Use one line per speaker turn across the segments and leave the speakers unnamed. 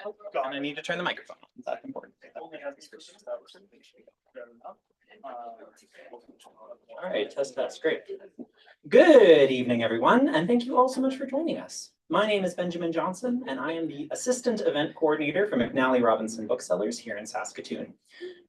And I need to turn the microphone on. Is that important? All right, test, great. Good evening, everyone, and thank you all so much for joining us. My name is Benjamin Johnson, and I am the Assistant Event Coordinator for McNally Robinson Booksellers here in Saskatoon.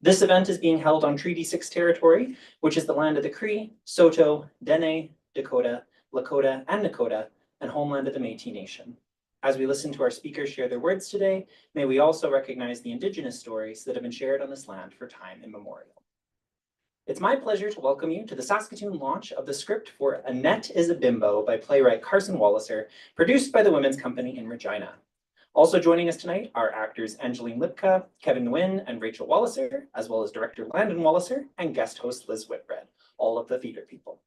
This event is being held on Treaty 6 territory, which is the land of the Cree, Saulteaux, Dene, Dakota, Lakota, and Nakota, and homeland of the Métis Nation. As we listen to our speakers share their words today, may we also recognize the Indigenous stories that have been shared on this land for time immemorial. It's my pleasure to welcome you to the Saskatoon launch of the script for Annette is a Bimbo by playwright Carson Walliser, produced by the Women's Company in Regina. Also joining us tonight are actors Angeline Lipka, Kevin Nguyen, and Rachel Walliser, as well as director Landon Walliser and guest host Liz Whitbread, all of the theater people.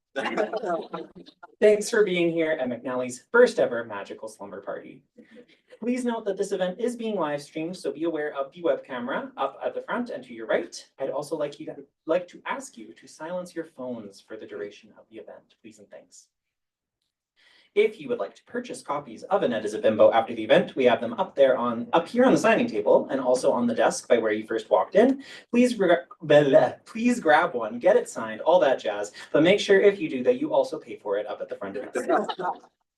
Thanks for being here at McNally's first ever magical slumber party. Please note that this event is being live streamed, so be aware of the web camera up at the front and to your right. I'd also like to ask you to silence your phones for the duration of the event, please and thanks. If you would like to purchase copies of Annette is a Bimbo after the event, we have them up here on the signing table and also on the desk by where you first walked in. Please grab one, get it signed, all that jazz. But make sure if you do that, you also pay for it up at the front of the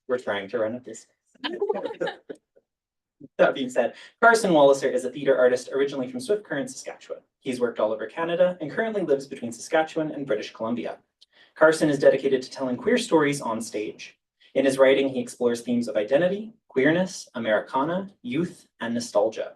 We're trying to run at this. That being said, Carson Walliser is a theater artist originally from Swift Current, Saskatchewan. He's worked all over Canada and currently lives between Saskatchewan and British Columbia. Carson is dedicated to telling queer stories on stage. In his writing, he explores themes of identity, queerness, Americana, youth, and nostalgia.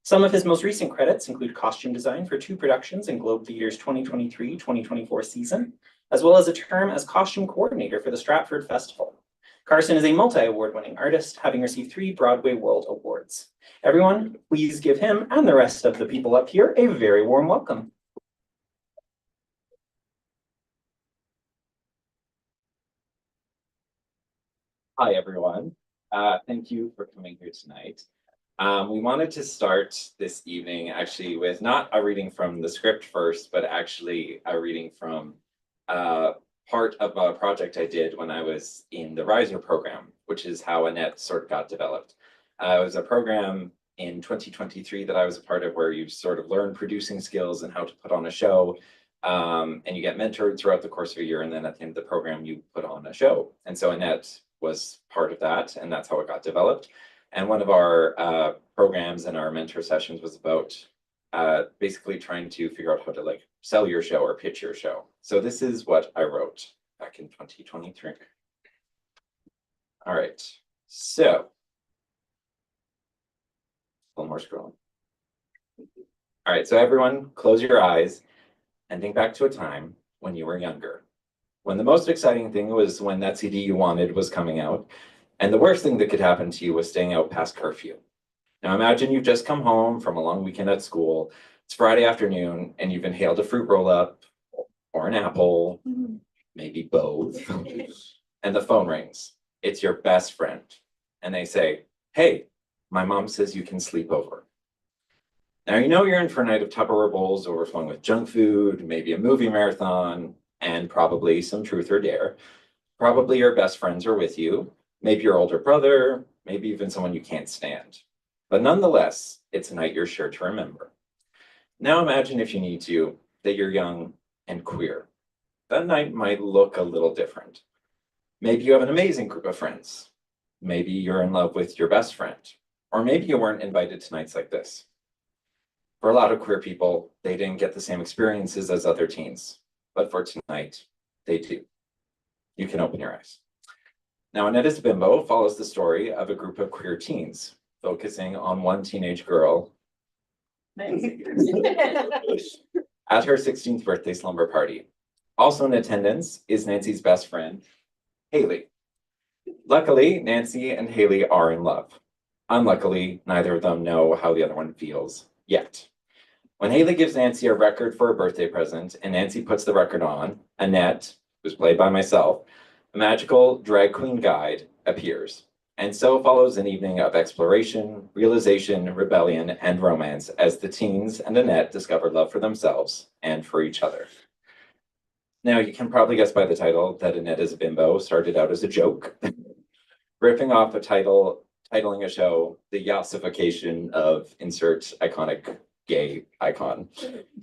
Some of his most recent credits include costume design for 2 productions in Globe Theatre's 2023-2024 season, as well as a term as costume coordinator for the Stratford Festival. Carson is a multi-award-winning artist, having received 3 BroadwayWorld Awards. Everyone, please give him and the rest of the people up here a very warm welcome.
Hi, everyone. Thank you for coming here tonight. We wanted to start this evening actually with not a reading from the script first, but actually a reading from part of a project I did when I was in the Riser program, which is how Annette sort of got developed. It was a program in 2023 that I was a part of where you sort of learn producing skills and how to put on a show. And you get mentored throughout the course of a year. And then at the end of the program, you put on a show. And so Annette was part of that, and that's how it got developed. And one of our programs and our mentor sessions was about basically trying to figure out how to sell your show or pitch your show. So this is what I wrote back in 2023. All right, so a little more scrolling. All right, so everyone close your eyes and think back to a time when you were younger, when the most exciting thing was when that CD you wanted was coming out, and the worst thing that could happen to you was staying out past curfew. Now imagine you've just come home from a long weekend at school, it's Friday afternoon, and you've inhaled a fruit roll-up or an apple, maybe both, and the phone rings. It's your best friend, and they say, "Hey, my mom says you can sleep over." Now you know you're in for a night of Tupperware bowls overflowing with junk food, maybe a movie marathon, and probably some truth or dare. Probably your best friends are with you, maybe your older brother, maybe even someone you can't stand. But nonetheless, it's a night you're sure to remember. Now imagine, if you need to, that you're young and queer. That night might look a little different. Maybe you have an amazing group of friends. Maybe you're in love with your best friend. Or maybe you weren't invited to nights like this. For a lot of queer people, they didn't get the same experiences as other teens. But for tonight, they do. You can open your eyes. Now, Annette is a Bimbo follows the story of a group of queer teens, focusing on one teenage girl at her 16th birthday slumber party. Also in attendance is Nancy's best friend, Haley. Luckily, Nancy and Haley are in love. Unluckily, neither of them know how the other one feels yet. When Haley gives Nancy a record for a birthday present and Nancy puts the record on, Annette, who's played by myself, a magical drag queen guide, appears. And so follows an evening of exploration, realization, rebellion, and romance as the teens and Annette discover love for themselves and for each other. Now, you can probably guess by the title that Annette is a Bimbo started out as a joke, ripping off a title titling a show, The Yassification of Insert Iconic Gay Icon.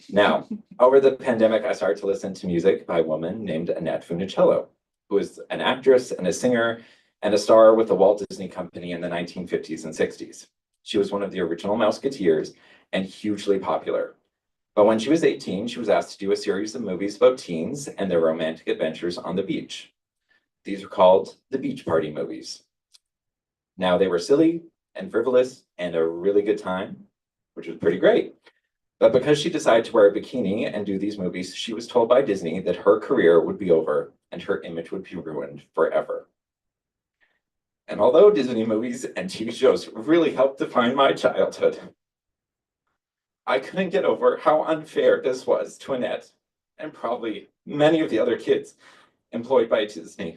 Now, over the pandemic, I started to listen to music by a woman named Annette Funicello, who is an actress and a singer and a star with the Walt Disney Company in the 1950s and 60s. She was one of the original Mouseketeers and hugely popular. But when she was 18, she was asked to do a series of movies about teens and their romantic adventures on the beach. These were called the Beach Party movies. Now, they were silly and frivolous and a really good time, which was pretty great. But because she decided to wear a bikini and do these movies, she was told by Disney that her career would be over and her image would be ruined forever. And although Disney movies and TV shows really helped define my childhood, I couldn't get over how unfair this was to Annette and probably many of the other kids employed by Disney.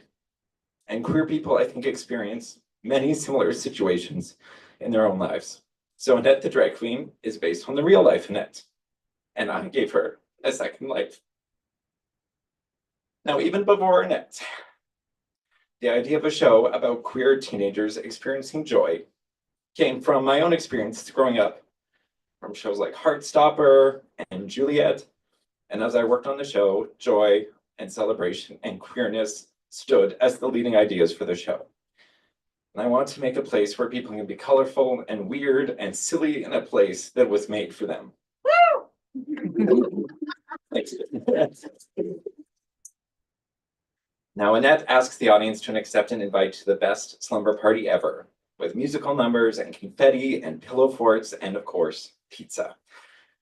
And queer people, I think, experience many similar situations in their own lives. So Annette the drag queen is based on the real life Annette, and I gave her a second life. Now, even before Annette, the idea of a show about queer teenagers experiencing joy came from my own experience growing up, from shows like Heartstopper and Juliet. And as I worked on the show, joy and celebration and queerness stood as the leading ideas for the show. And I want to make a place where people can be colorful and weird and silly in a place that was made for them. Thanks. Now, Annette asks the audience to accept an invite to the best slumber party ever, with musical numbers and confetti and pillow forts and, of course, pizza.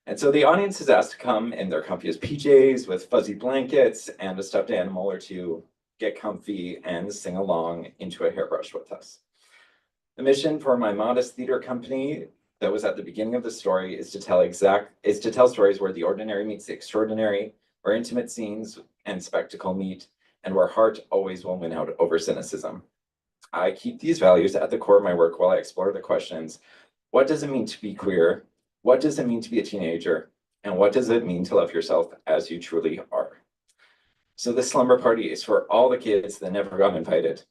And so the audience is asked to come in their comfiest PJs with fuzzy blankets and a stuffed animal or two, get comfy and sing along into a hairbrush with us. The mission for my modest theater company that was at the beginning of the story is to tell stories where the ordinary meets the extraordinary, where intimate scenes and spectacle meet, and where heart always will win out over cynicism. I keep these values at the core of my work while I explore the questions: what does it mean to be queer? What does it mean to be a teenager? And what does it mean to love yourself as you truly are? So this slumber party is for all the kids that never got invited.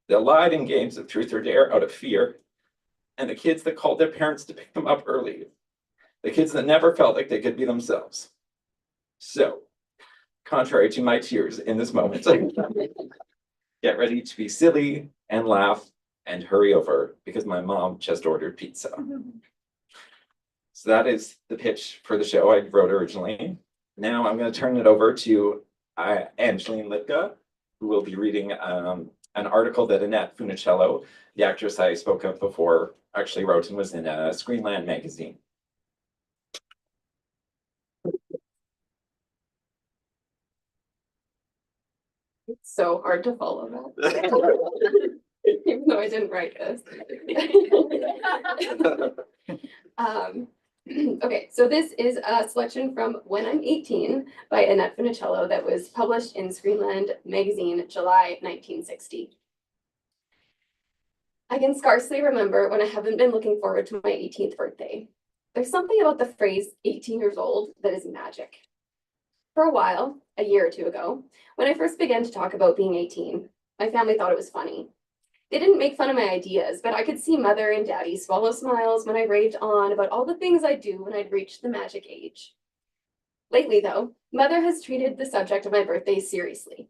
They lied in games of truth or dare out of fear, and the kids that called their parents to pick them up early. The kids that never felt like they could be themselves. So, contrary to my tears in this moment, get ready to be silly and laugh and hurry over because my mom just ordered pizza. So that is the pitch for the show I wrote originally. Now I'm going to turn it over to Angeline Lipka, who will be reading an article that Annette Funicello, the actress I spoke of before, actually wrote and was in Screenland magazine.
It's so hard to follow that, even though I didn't write this. Okay, so this is a selection from When I'm 18 by Annette Funicello that was published in Screenland magazine, July 1960. I can scarcely remember when I haven't been looking forward to my 18th birthday. There's something about the phrase 18 years old that is magic. For a while, a year or two ago, when I first began to talk about being 18, my family thought it was funny. They didn't make fun of my ideas, but I could see Mother and Daddy swallow smiles when I raved on about all the things I'd do when I'd reached the magic age. Lately, though, Mother has treated the subject of my birthday seriously.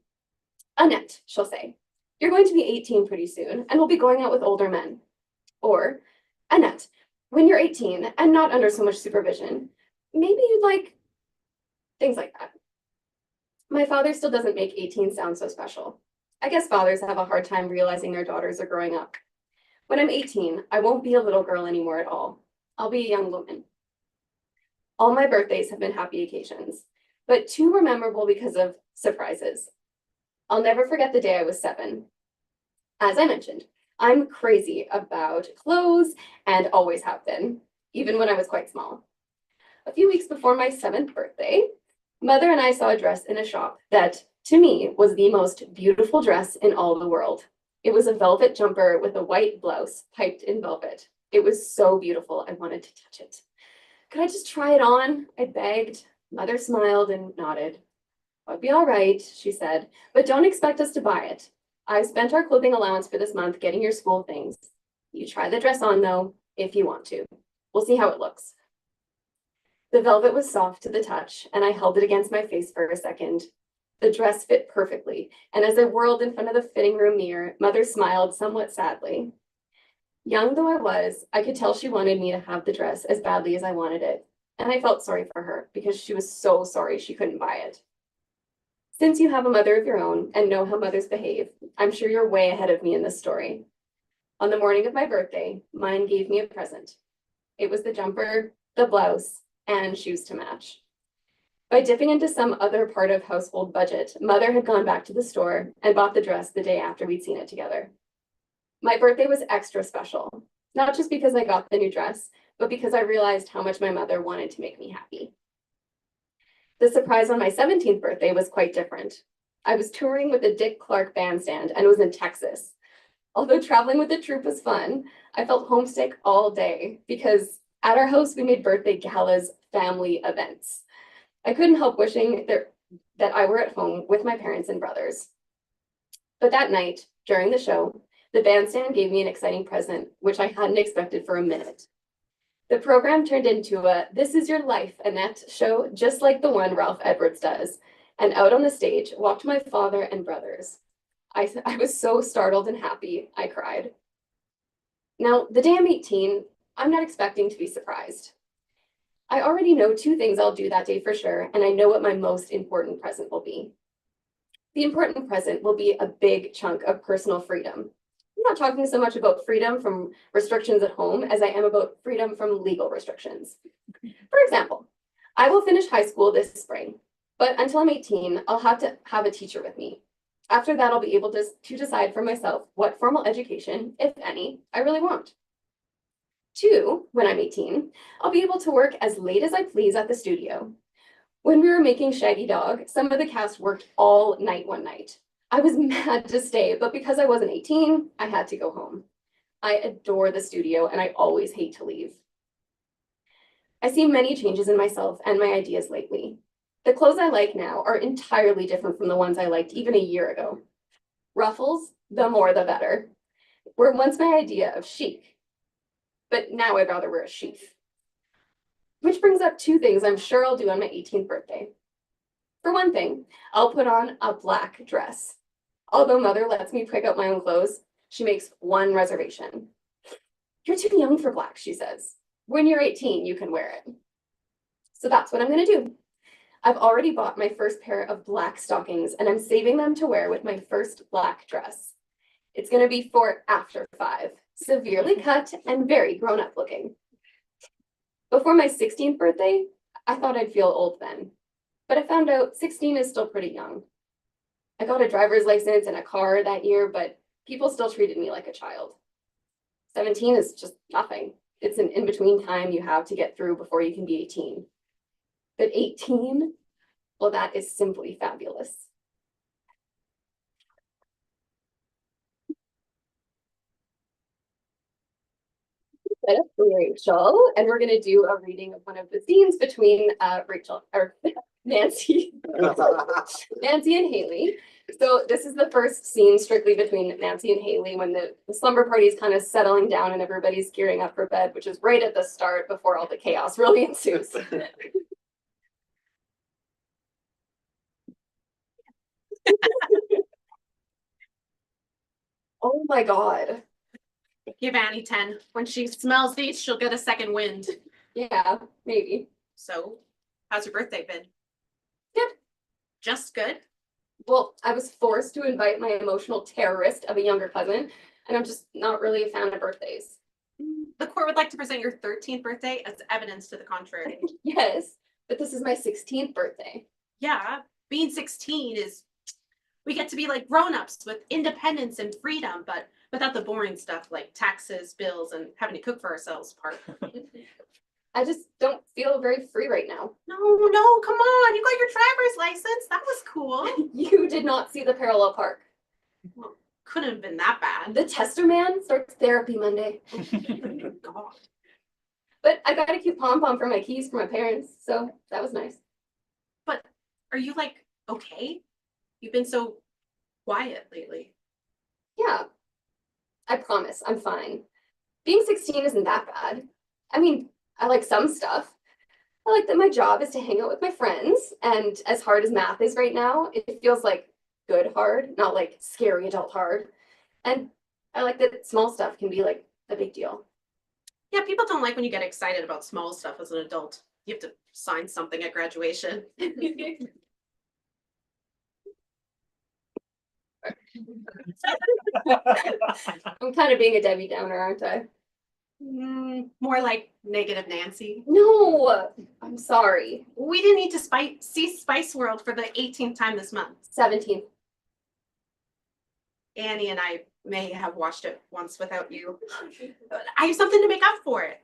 Annette, she'll say, you're going to be 18 pretty soon, and we'll be going out with older men. Or, Annette, when you're 18 and not under so much supervision, maybe you'd like things like that. My father still doesn't make 18 sound so special. I guess fathers have a hard time realizing their daughters are growing up. When I'm 18, I won't be a little girl anymore at all. I'll be a young woman. All my birthdays have been happy occasions, but two were memorable because of surprises. I'll never forget the day I was 7. As I mentioned, I'm crazy about clothes and always have been, even when I was quite small. A few weeks before my 7th birthday, Mother and I saw a dress in a shop that, to me, was the most beautiful dress in all the world. It was a velvet jumper with a white blouse piped in velvet. It was so beautiful, I wanted to touch it. Could I just try it on? I begged. Mother smiled and nodded. I'd be all right, she said, but don't expect us to buy it. I've spent our clothing allowance for this month getting your school things. You try the dress on though, if you want to. We'll see how it looks. The velvet was soft to the touch, and I held it against my face for a second. The dress fit perfectly, and as I whirled in front of the fitting room mirror, Mother smiled somewhat sadly. Young though I was, I could tell she wanted me to have the dress as badly as I wanted it, and I felt sorry for her because she was so sorry she couldn't buy it. Since you have a mother of your own and know how mothers behave, I'm sure you're way ahead of me in this story. On the morning of my birthday, mine gave me a present. It was the jumper, the blouse, and shoes to match. By dipping into some other part of household budget, Mother had gone back to the store and bought the dress the day after we'd seen it together. My birthday was extra special, not just because I got the new dress, but because I realized how much my mother wanted to make me happy. The surprise on my 17th birthday was quite different. I was touring with the Dick Clark Bandstand and was in Texas. Although traveling with the troupe was fun, I felt homesick all day because at our house we made birthday galas family events. I couldn't help wishing that I were at home with my parents and brothers. But that night, during the show, the bandstand gave me an exciting present, which I hadn't expected for a minute. The program turned into a "This Is Your Life, Annette" show, just like the one Ralph Edwards does. And out on the stage walked my father and brothers. I was so startled and happy, I cried. Now, the day I'm 18, I'm not expecting to be surprised. I already know 2 things I'll do that day for sure, and I know what my most important present will be. The important present will be a big chunk of personal freedom. I'm not talking so much about freedom from restrictions at home as I am about freedom from legal restrictions. For example, I will finish high school this spring, but until I'm 18, I'll have to have a teacher with me. After that, I'll be able to decide for myself what formal education, if any, I really want. 2, when I'm 18, I'll be able to work as late as I please at the studio. When we were making Shaggy Dog, some of the cast worked all night one night. I was mad to stay, but because I wasn't 18, I had to go home. I adore the studio and I always hate to leave. I see many changes in myself and my ideas lately. The clothes I like now are entirely different from the ones I liked even a year ago. Ruffles, the more the better, were once my idea of chic, but now I'd rather wear a sheath. Which brings up 2 things I'm sure I'll do on my 18th birthday. For one thing, I'll put on a black dress. Although Mother lets me pick out my own clothes, she makes one reservation. "You're too young for black," she says. "When you're 18, you can wear it." So that's what I'm gonna do. I've already bought my first pair of black stockings and I'm saving them to wear with my first black dress. It's gonna be for after 5, severely cut and very grown up looking. Before my 16th birthday, I thought I'd feel old then, but I found out 16 is still pretty young. I got a driver's license and a car that year, but people still treated me like a child. 17 is just nothing. It's an in-between time you have to get through before you can be 18. But 18, well, that is simply fabulous. Set up for Rachel, and we're going to do a reading of one of the scenes between Rachel or Nancy, Nancy and Haley. So this is the first scene strictly between Nancy and Haley when the slumber party is kind of settling down and everybody's gearing up for bed, which is right at the start before all the chaos really ensues. Oh my God.
Give Annie 10. When she smells these, she'll get a second wind.
Yeah, maybe.
So, how's your birthday been?
Good.
Just good?
Well, I was forced to invite my emotional terrorist of a younger cousin, and I'm just not really a fan of birthdays.
The court would like to present your 13th birthday as evidence to the contrary.
Yes, but this is my 16th birthday.
Yeah, being 16 is, we get to be like grown-ups with independence and freedom, but without the boring stuff like taxes, bills, and having to cook for ourselves part.
I just don't feel very free right now.
No, come on. You got your driver's license. That was cool.
You did not see the parallel park.
Well, couldn't have been that bad.
The tester man starts therapy Monday.
God.
But I got a cute pom-pom for my keys from my parents, so that was nice.
But are you like, okay? You've been so quiet lately.
Yeah, I promise I'm fine. Being 16 isn't that bad. I mean, I like some stuff. I like that my job is to hang out with my friends, and as hard as math is right now, it feels like good hard, not like scary adult hard. And I like that small stuff can be like a big deal.
Yeah, people don't like when you get excited about small stuff as an adult. You have to sign something at graduation.
I'm kind of being a Debbie Downer, aren't I?
More like negative Nancy.
No, I'm sorry.
We didn't need to see Spice World for the 18th time this month.
17th.
Annie and I may have watched it once without you. I have something to make up for it.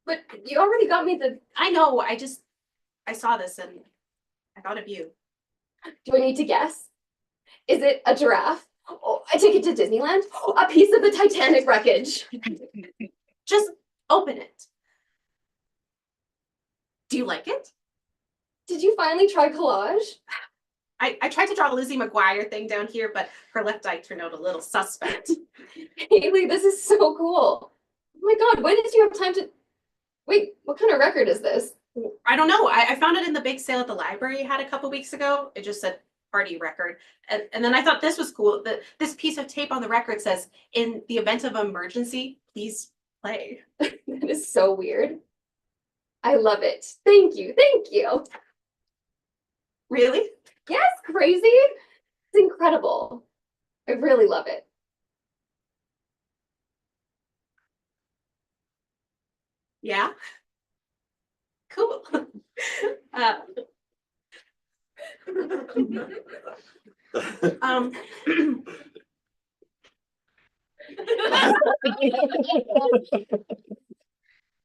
But you already got me the.
I know, I saw this and I thought of you.
Do I need to guess? Is it a giraffe? Oh, a ticket to Disneyland? Oh, a piece of the Titanic wreckage?
Just open it. Do you like it?
Did you finally try collage?
I tried to draw a Lizzie McGuire thing down here, but her left eye turned out a little suspect.
Haley, this is so cool. Oh my God, when did you have time to. Wait, what kind of record is this?
I don't know. I found it in the big sale at the library had a couple weeks ago. It just said party record. And then I thought this was cool. This piece of tape on the record says, in the event of emergency, please play.
That is so weird. I love it. Thank you. Thank you.
Really?
Yes, crazy. It's incredible. I really love it.
Yeah. Cool. Um,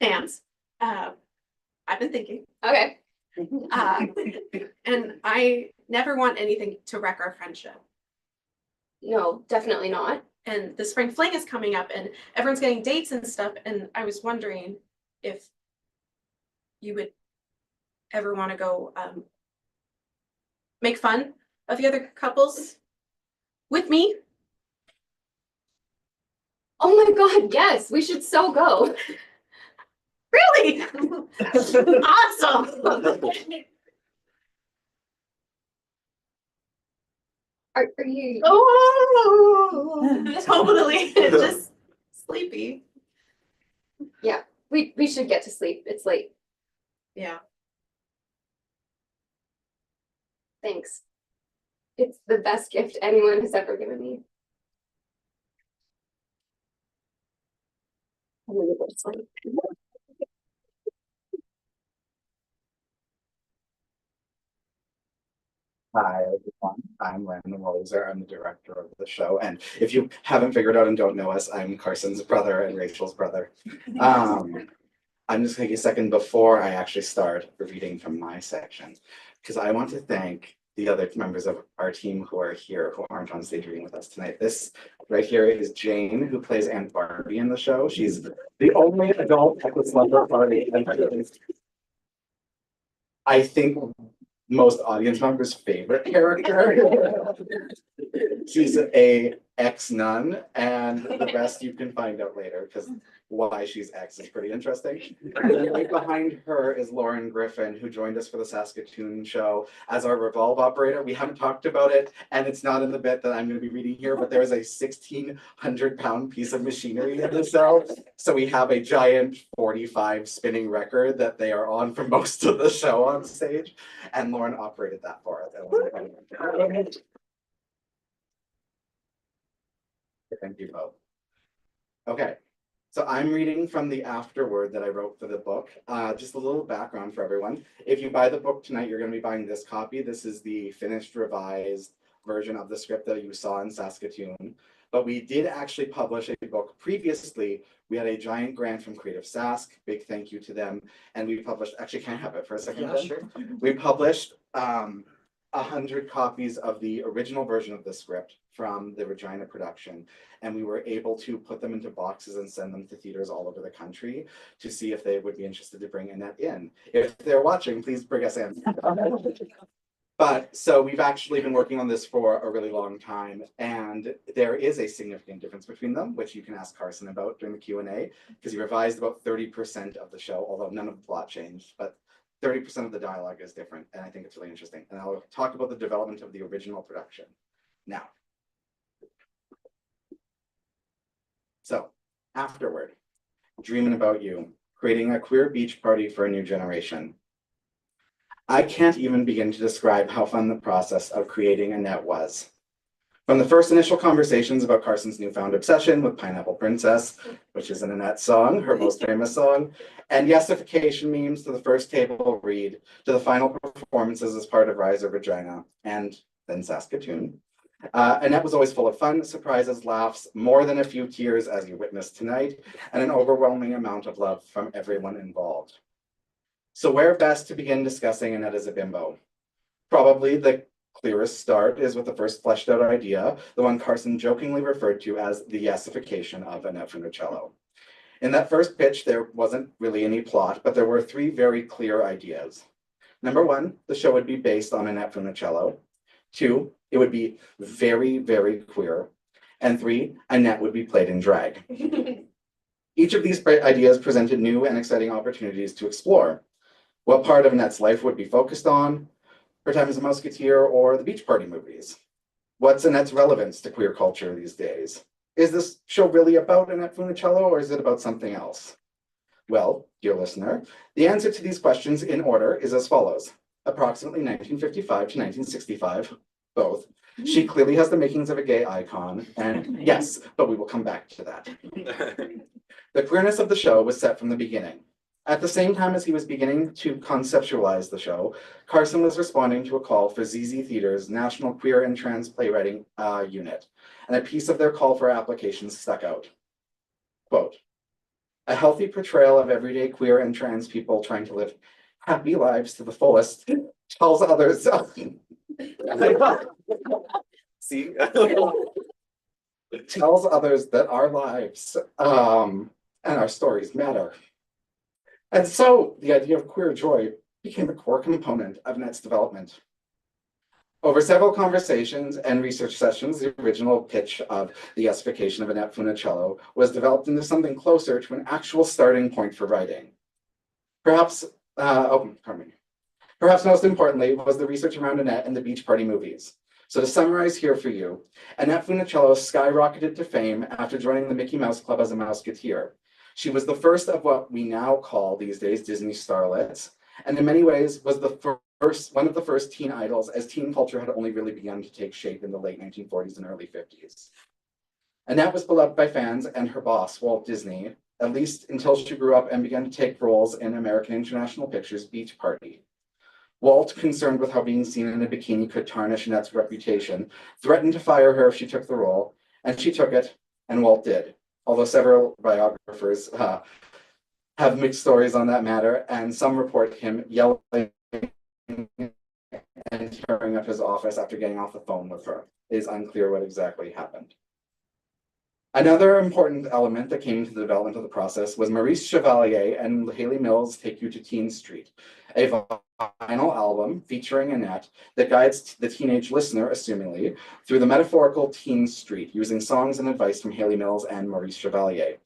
Hands. I've been thinking.
Okay.
And I never want anything to wreck our friendship.
No, definitely not.
And the spring fling is coming up and everyone's getting dates and stuff. And I was wondering if you would ever want to go make fun of the other couples with me.
Oh my God, yes, we should so go.
Really? Awesome.
Are you?
Oh, totally. Just sleepy.
Yeah, we should get to sleep. It's late.
Yeah.
Thanks. It's the best gift anyone has ever given me. I'm gonna go to sleep.
Hi, everyone. I'm Carson Walliser. I'm the director of the show. And if you haven't figured out and don't know us, I'm Carson's brother and Rachel's brother. I'm just going to take a second before I actually start reading from my section, because I want to thank the other members of our team who are here, who aren't on stage reading with us tonight. This right here is Jane, who plays Aunt Barbie in the show. She's the only adult at the slumber party. I think most audience members' favorite character. She's a ex-nun, and the rest you can find out later, because why she's ex is pretty interesting. And then right behind her is Lauren Griffin, who joined us for the Saskatoon show as our revolve operator. We haven't talked about it, and it's not in the bit that I'm going to be reading here, but there is a 1,600-pound piece of machinery in the cell. So we have a giant 45 spinning record that they are on for most of the show on stage, and Lauren operated that for us. Thank you both. Okay. So I'm reading from the afterword that I wrote for the book. Just a little background for everyone. If you buy the book tonight, you're going to be buying this copy. This is the finished, revised version of the script that you saw in Saskatoon. But we did actually publish a book previously. We had a giant grant from Creative Sask. Big thank you to them. And we published, actually, can I have it for a second?
Yeah, sure.
We published 100 copies of the original version of the script from the Regina production, and we were able to put them into boxes and send them to theaters all over the country to see if they would be interested to bring Annette in. If they're watching, please bring us in. But so we've actually been working on this for a really long time, and there is a significant difference between them, which you can ask Carson about during the Q&A, because he revised about 30% of the show, although none of the plot changed, but 30% of the dialogue is different, and I think it's really interesting. And I'll talk about the development of the original production now. So, afterward, dreaming about you, creating a queer beach party for a new generation. I can't even begin to describe how fun the process of creating Annette was. From the first initial conversations about Carson's newfound obsession with Pineapple Princess, which is an Annette song, her most famous song, and yesification memes to the first table read, to the final performances as part of Rise or Vagina, and then Saskatoon. Annette was always full of fun, surprises, laughs, more than a few tears as you witnessed tonight, and an overwhelming amount of love from everyone involved. So where best to begin discussing Annette as a bimbo? Probably the clearest start is with the first fleshed out idea, the one Carson jokingly referred to as the yesification of Annette Funicello. In that first pitch, there wasn't really any plot, but there were three very clear ideas. Number one, the show would be based on Annette Funicello. Two, it would be very, very queer. And three, Annette would be played in drag. Each of these ideas presented new and exciting opportunities to explore. What part of Annette's life would be focused on? Her time as a musketeer or the beach party movies? What's Annette's relevance to queer culture these days? Is this show really about Annette Funicello or is it about something else? Well, dear listener, the answer to these questions in order is as follows. Approximately 1955 to 1965, both. She clearly has the makings of a gay icon, and yes, but we will come back to that. The queerness of the show was set from the beginning. At the same time as he was beginning to conceptualize the show, Carson was responding to a call for ZZ Theater's National Queer and Trans Playwriting Unit, and a piece of their call for applications stuck out. Quote, a healthy portrayal of everyday queer and trans people trying to live happy lives to the fullest tells others. See? Tells others that our lives and our stories matter. And so the idea of queer joy became a core component of Annette's development. Over several conversations and research sessions, the original pitch of the yesification of Annette Funicello was developed into something closer to an actual starting point for writing. Perhaps most importantly was the research around Annette and the beach party movies. So to summarize here for you, Annette Funicello skyrocketed to fame after joining the Mickey Mouse Club as a Mouseketeer. She was the first of what we now call these days Disney starlets, and in many ways was one of the first teen idols, as teen culture had only really begun to take shape in the late 1940s and early 50s. Annette was beloved by fans and her boss, Walt Disney, at least until she grew up and began to take roles in American International Pictures' Beach Party. Walt, concerned with how being seen in a bikini could tarnish Annette's reputation, threatened to fire her if she took the role, and she took it, and Walt did. Although several biographers have mixed stories on that matter, and some report him yelling and tearing up his office after getting off the phone with her. It is unclear what exactly happened. Another important element that came into the development of the process was Maurice Chevalier and Haley Mills' Take You to Teen Street, a vinyl album featuring Annette that guides the teenage listener, assumingly, through the metaphorical teen street, using songs and advice from Haley Mills and Maurice Chevalier.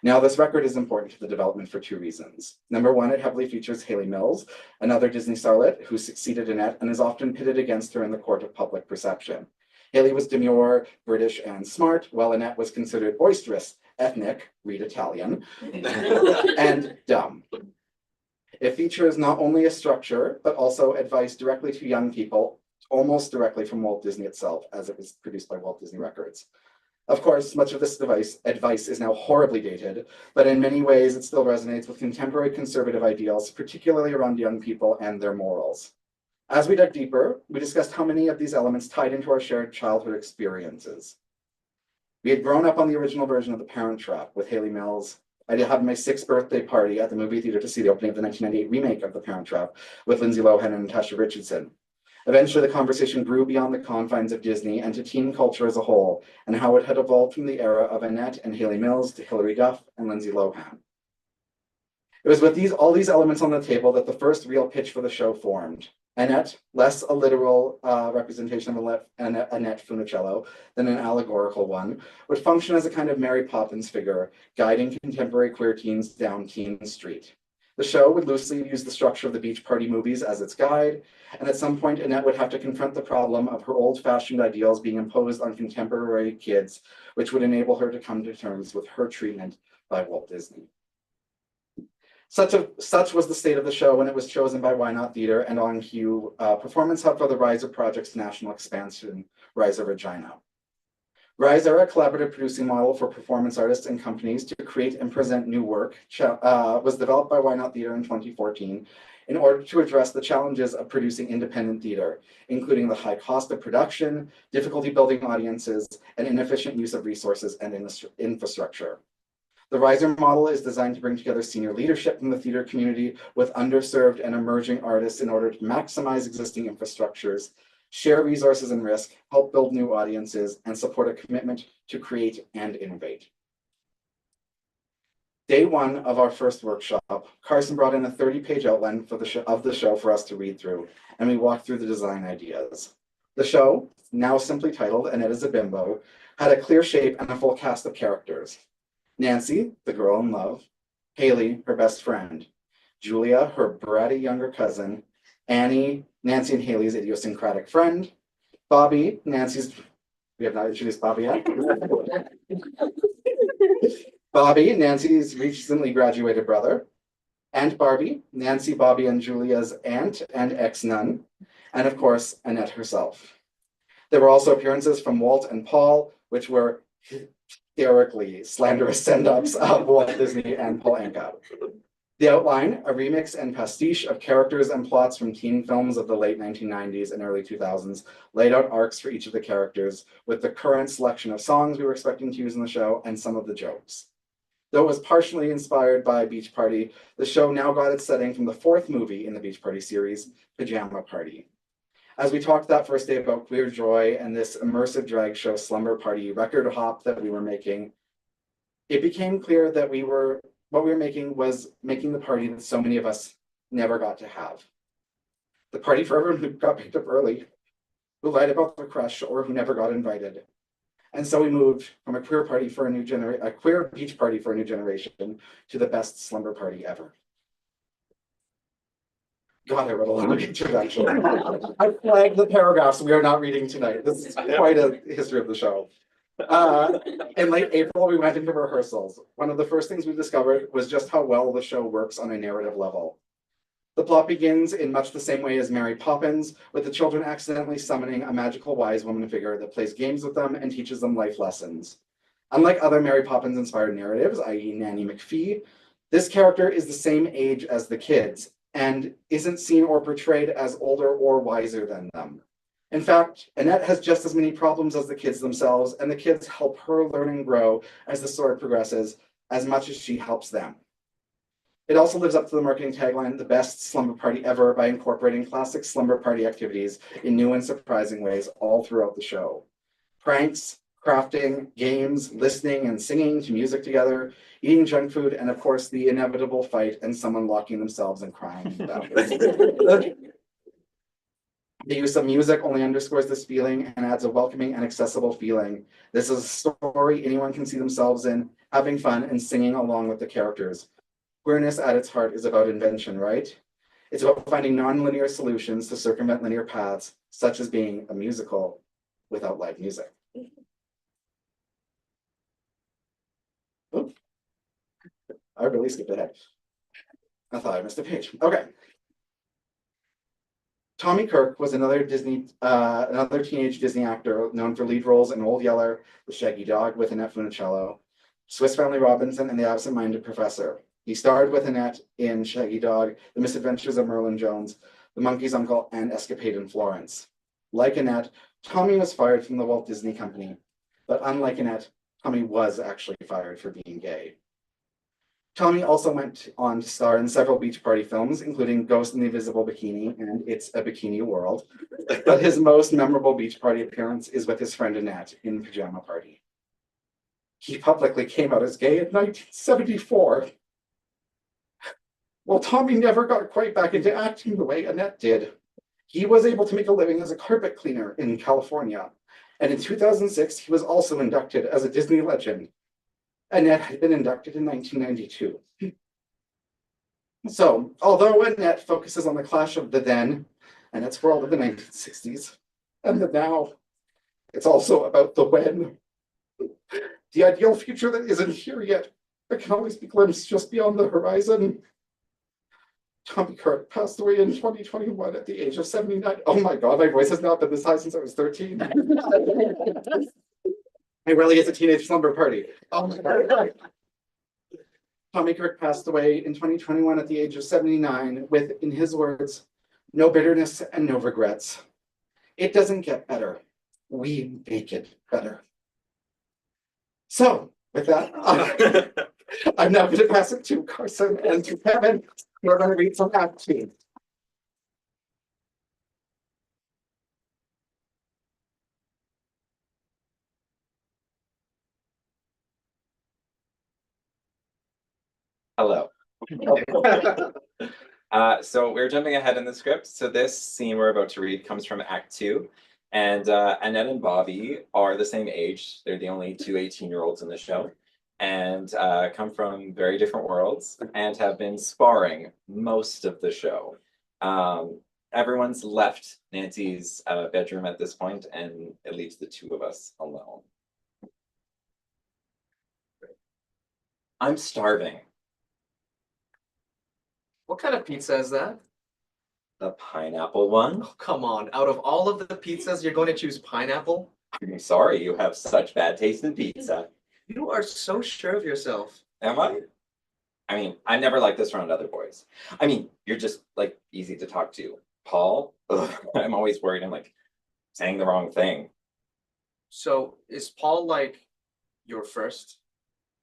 Now, this record is important to the development for two reasons. Number one, it heavily features Haley Mills, another Disney starlet who succeeded Annette and is often pitted against her in the court of public perception. Haley was demure, British, and smart, while Annette was considered boisterous, ethnic, read Italian, and dumb. It features not only a structure, but also advice directly to young people, almost directly from Walt Disney itself, as it was produced by Walt Disney Records. Of course, much of this advice is now horribly dated, but in many ways it still resonates with contemporary conservative ideals, particularly around young people and their morals. As we dug deeper, we discussed how many of these elements tied into our shared childhood experiences. We had grown up on the original version of The Parent Trap with Haley Mills. I had my 6th birthday party at the movie theater to see the opening of the 1998 remake of The Parent Trap with Lindsay Lohan and Natasha Richardson. Eventually, the conversation grew beyond the confines of Disney and to teen culture as a whole, and how it had evolved from the era of Annette and Haley Mills to Hilary Duff and Lindsay Lohan. It was with all these elements on the table that the first real pitch for the show formed. Annette, less a literal representation of Annette Funicello than an allegorical one, would function as a kind of Mary Poppins figure, guiding contemporary queer teens down Teen Street. The show would loosely use the structure of the beach party movies as its guide, and at some point Annette would have to confront the problem of her old-fashioned ideals being imposed on contemporary kids, which would enable her to come to terms with her treatment by Walt Disney. Such was the state of the show when it was chosen by Why Not Theatre and On Cue Performance Hub for the Riser Project's national expansion, Riser Regina. Riser, a collaborative producing model for performance artists and companies to create and present new work, was developed by Why Not Theatre in 2014 in order to address the challenges of producing independent theatre, including the high cost of production, difficulty building audiences, and inefficient use of resources and infrastructure. The Riser model is designed to bring together senior leadership from the theater community with underserved and emerging artists in order to maximize existing infrastructures, share resources and risk, help build new audiences, and support a commitment to create and innovate. Day one of our first workshop, Carson brought in a 30-page outline of the show for us to read through, and we walked through the design ideas. The show, now simply titled Annette is a Bimbo, had a clear shape and a full cast of characters. Nancy, the girl in love, Haley, her best friend, Julia, her bratty younger cousin, Annie, Nancy and Haley's idiosyncratic friend, Bobby, we have not introduced Bobby yet. Bobby, Nancy's recently graduated brother, Aunt Barbie, Nancy, Bobby, and Julia's aunt and ex-nun, and of course, Annette herself. There were also appearances from Walt and Paul, which were hysterically slanderous send-ups of Walt Disney and Paul Anka. The outline, a remix and pastiche of characters and plots from teen films of the late 1990s and early 2000s, laid out arcs for each of the characters, with the current selection of songs we were expecting to use in the show and some of the jokes. Though it was partially inspired by Beach Party, the show now got its setting from the fourth movie in the Beach Party series, Pyjama Party. As we talked that first day about queer joy and this immersive drag show Slumber Party record hop that we were making, it became clear that what we were making was making the party that so many of us never got to have. The party for everyone who got picked up early, who lied about their crush, or who never got invited. And so we moved from a queer beach party for a new generation to the best slumber party ever. God, I wrote a long introduction. I flagged the paragraphs we are not reading tonight. This is quite a history of the show. In late April, we went into rehearsals. One of the first things we discovered was just how well the show works on a narrative level. The plot begins in much the same way as Mary Poppins, with the children accidentally summoning a magical wise woman figure that plays games with them and teaches them life lessons. Unlike other Mary Poppins-inspired narratives, i.e. Nanny McPhee, this character is the same age as the kids, and isn't seen or portrayed as older or wiser than them. In fact, Annette has just as many problems as the kids themselves, and the kids help her learn and grow as the story progresses, as much as she helps them. It also lives up to the marketing tagline, the best slumber party ever, by incorporating classic slumber party activities in new and surprising ways all throughout the show. Pranks, crafting, games, listening and singing to music together, eating junk food, and of course the inevitable fight and someone locking themselves and crying. The use of music only underscores this feeling and adds a welcoming and accessible feeling. This is a story anyone can see themselves in, having fun and singing along with the characters. Queerness at its heart is about invention, right? It's about finding non-linear solutions to circumvent linear paths, such as being a musical without live music. Oops. I really skipped ahead. I thought I missed a page. Okay. Tommy Kirk was another teenage Disney actor known for lead roles in Old Yeller, The Shaggy Dog with Annette Funicello, Swiss Family Robinson, and The Absent-Minded Professor. He starred with Annette in Shaggy Dog, The Misadventures of Merlin Jones, The Monkey's Uncle, and Escapade in Florence. Like Annette, Tommy was fired from the Walt Disney Company, but unlike Annette, Tommy was actually fired for being gay. Tommy also went on to star in several beach party films, including Ghost in the Invisible Bikini and It's a Bikini World, but his most memorable beach party appearance is with his friend Annette in Pyjama Party. He publicly came out as gay in 1974. While Tommy never got quite back into acting the way Annette did, he was able to make a living as a carpet cleaner in California. And in 2006, he was also inducted as a Disney legend. Annette had been inducted in 1992. So, although Annette focuses on the clash of the then, Annette's world of the 1960s, and the now, it's also about the when. The ideal future that isn't here yet, but can always be glimpsed just beyond the horizon. Tommy Kirk passed away in 2021 at the age of 79. Oh my God, my voice has not been this high since I was 13. I really get a teenage slumber party. Oh my God. Tommy Kirk passed away in 2021 at the age of 79 with, in his words, no bitterness and no regrets. It doesn't get better. We make it better. So, with that, I'm now going to pass it to Carson and to Kevin. We're going to read some Act 2.
Hello. So we're jumping ahead in the script. So this scene we're about to read comes from Act 2. And Annette and Bobby are the same age. They're the only two 18-year-olds in the show. And come from very different worlds and have been sparring most of the show. Everyone's left Nancy's bedroom at this point, and it leaves the two of us alone. I'm starving.
What kind of pizza is that?
The pineapple one?
Oh, come on. Out of all of the pizzas, you're going to choose pineapple?
I'm sorry you have such bad taste in pizza.
You are so sure of yourself.
Am I? I mean, I never liked this around other boys. I mean, you're just like easy to talk to. Paul, ugh, I'm always worried I'm like saying the wrong thing.
So is Paul like your first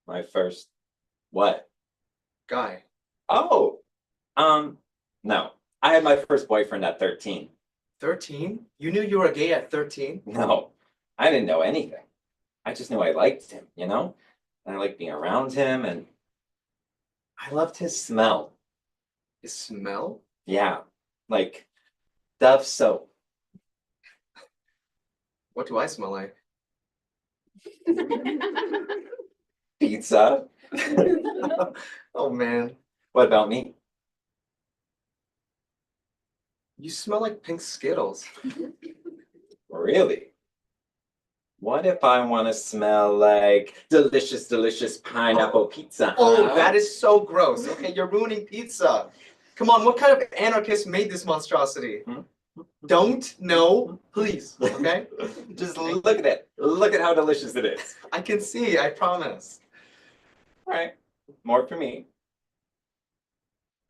My first, what?
guy?
Oh, no. I had my first boyfriend at 13.
13? You knew you were gay at 13?
No, I didn't know anything. I just knew I liked him, you know? And I liked being around him, and I loved his smell.
His smell?
Yeah, like Dove soap.
What do I smell like?
Pizza.
Oh man,
What about me?
you smell like pink Skittles.
Really? What if I want to smell like delicious, delicious pineapple pizza?
Oh,
huh?
that is so gross. Okay, you're ruining pizza. Come on, what kind of anarchist made this monstrosity?
Hmm?
Don't know, please, okay?
Just look at it. Look at how delicious it is.
I can see, I promise.
All right, more for me.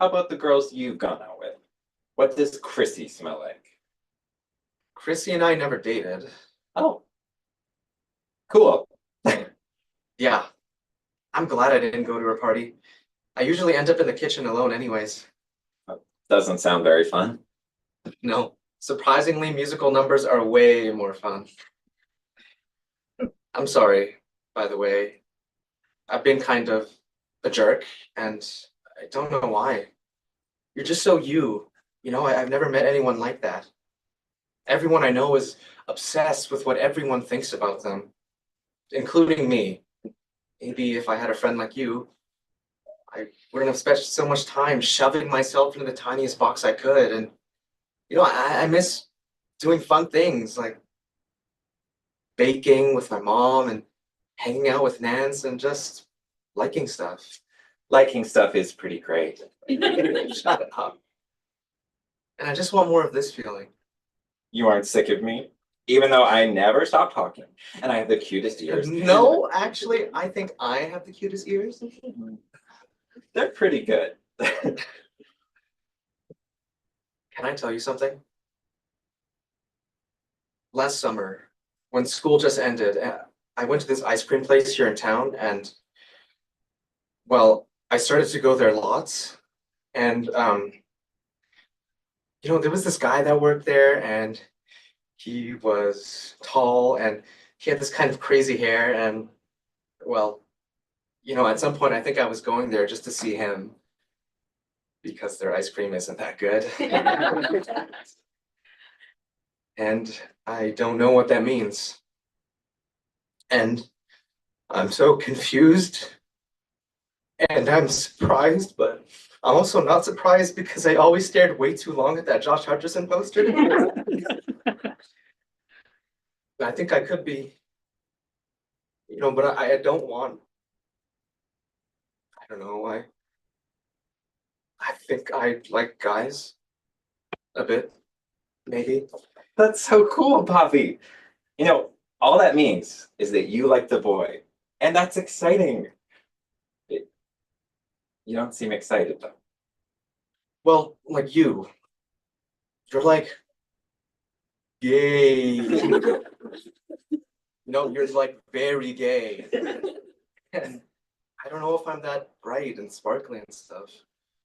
How about the girls you've gone out with? What does Chrissy smell like?
Chrissy and I never dated.
Oh, cool.
Yeah, I'm glad I didn't go to her party. I usually end up in the kitchen alone anyways.
Doesn't sound very fun.
No, surprisingly, musical numbers are way more fun. I'm sorry, by the way. I've been kind of a jerk, and I don't know why. You're just so you. You know, I've never met anyone like that. Everyone I know is obsessed with what everyone thinks about them, including me. Maybe if I had a friend like you, I wouldn't have spent so much time shoving myself into the tiniest box I could. And, you know, I miss doing fun things like baking with my mom and hanging out with Nance and just liking stuff.
Liking stuff is pretty great.
Shut up. And I just want more of this feeling.
You aren't sick of me? Even though I never stop talking and I have the cutest ears.
No, actually, I think I have the cutest ears.
They're pretty good.
Can I tell you something? Last summer, when school just ended, I went to this ice cream place here in town, and well, I started to go there lots. And you know, there was this guy that worked there, and he was tall, and he had this kind of crazy hair, and well, you know, at some point I think I was going there just to see him. because their ice cream isn't that good. And I don't know what that means. And I'm so confused. And I'm surprised, but I'm also not surprised because I always stared way too long at that Josh Hutcherson poster. I think I could be, but I don't want. I don't know why. I think I like guys a bit, maybe.
That's so cool, Poppy. All that means is that you like the boy, and that's exciting. You don't seem excited though.
Well, like you're like gay. You're like very gay. And I don't know if I'm that bright and sparkly and stuff.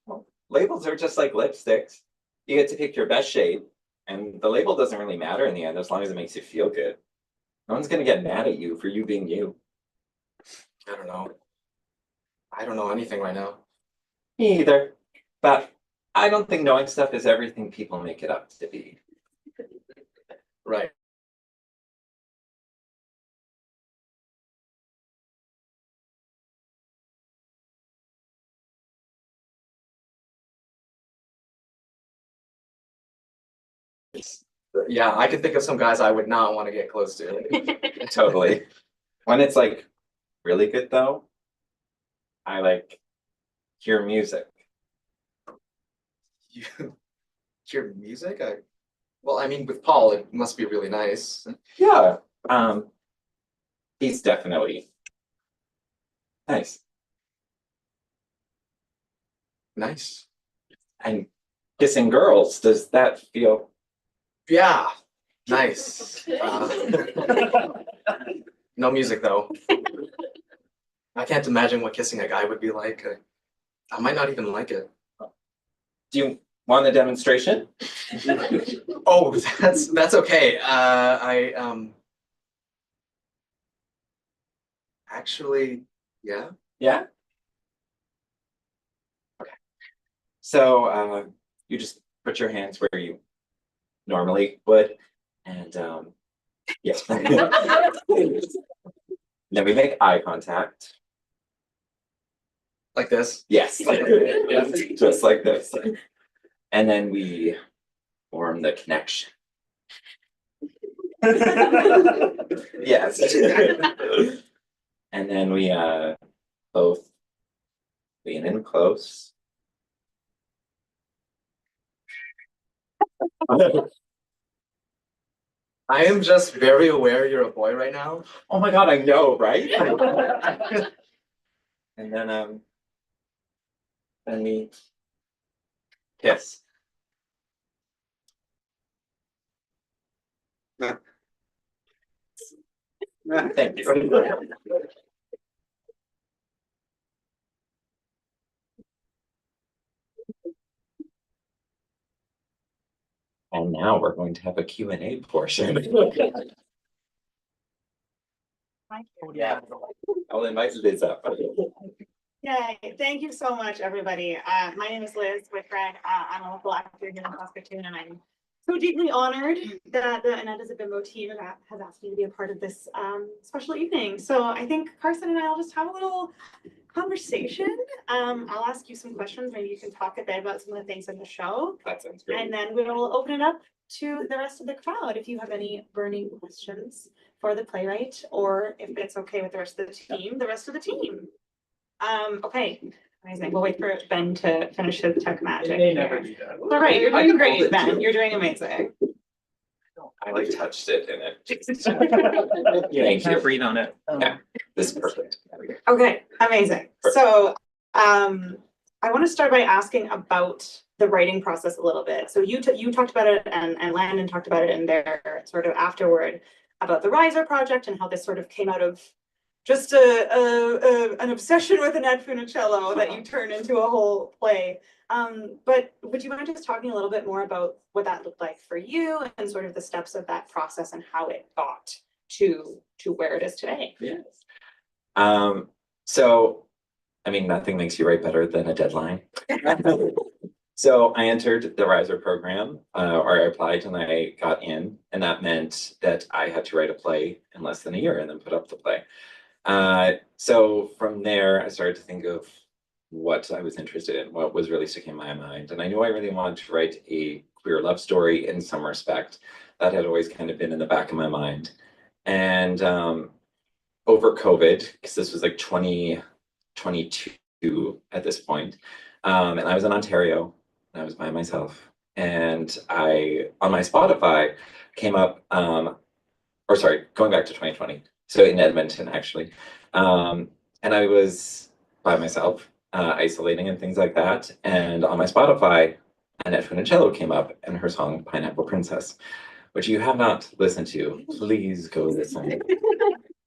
Well, labels are just like lipsticks. You get to pick your best shade, and the label doesn't really matter in the end as long as it makes you feel good. No one's gonna get mad at you for you being you.
I don't know. I don't know anything right now.
Me either. But I don't think knowing stuff is everything people make it up to be.
Right. Yeah, I can think of some guys I would not want to get close to.
Totally. When it's like really good though, I like hear music.
You hear music? Well, I mean, with Paul, it must be really nice.
Yeah. He's definitely nice.
Nice.
And kissing girls, does that feel
Yeah, nice. No music though. I can't imagine what kissing a guy would be like. I might not even like it.
do you want a demonstration?
Oh, that's okay. Actually, yeah.
Yeah? Okay. So you just put your hands where you normally would, and yeah. Then we make eye contact.
Like this.
Yes.
Yeah.
Just like this. And then we form the connection. Yes. And then we both lean in close.
I am just very aware you're a boy right now.
Oh my God, I know, right? And then we kiss. Thank you. And now we're going to have a Q&A portion. Yeah, I'll invite Liz up.
Yay, thank you so much, everybody. My name is Liz with Greg. I'm a local actor here in Saskatoon, and I'm so deeply honored that the Annette as a Bimbo team has asked me to be a part of this special evening. So I think Carson and I will just have a little conversation. I'll ask you some questions. Maybe you can talk a bit about some of the things in the show.
That sounds great.
And then we'll open it up to the rest of the crowd if you have any burning questions for the playwright, or if it's okay with the rest of the team, okay, amazing. We'll wait for Ben to finish his tech magic.
They never
here.
do that.
All right, you're doing great, Ben. You're doing amazing.
I like touched it in it.
Yeah, you
Thank
can't
you.
breathe on it.
Yeah. This is perfect.
Okay, amazing. So I want to start by asking about the writing process a little bit. So you talked about it, and Landon talked about it in their sort of afterward about the Riser project and how this sort of came out of just an obsession with Annette Funicello that you turned into a whole play. But would you mind just talking a little bit more about what that looked like for you and sort of the steps of that process and how it got to where it is today?
Yes. So, I mean, nothing makes you write better than a deadline. So I entered the Riser program, or I applied and I got in, and that meant that I had to write a play in less than a year and then put up the play. So from there, I started to think of what I was interested in, what was really sticking in my mind. And I knew I really wanted to write a queer love story in some respect. That had always kind of been in the back of my mind. And over COVID, because this was like 2022 at this point, and I was in Ontario, and I was by myself. And I, on my Spotify, came up, or sorry, going back to 2020, so in Edmonton actually. And I was by myself, isolating and things like that. And on my Spotify, Annette came up and her song Pineapple Princess, which you have not listened to, please go listen.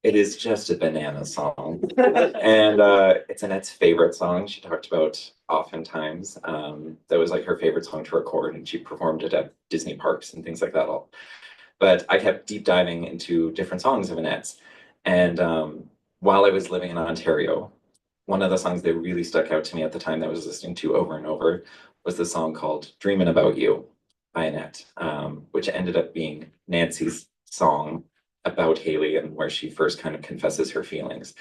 It is just a banana song. And it's Annette's favorite song. She talked about oftentimes. That was like her favorite song to record, and she performed it at Disney parks and things like that all. But I kept deep diving into different songs of Annette's. And while I was living in Ontario, one of the songs that really stuck out to me at the time that I was listening to over and over was the song called Dreamin' About You by Annette, which ended up being Nancy's song about Haley and where she first kind of confesses her feelings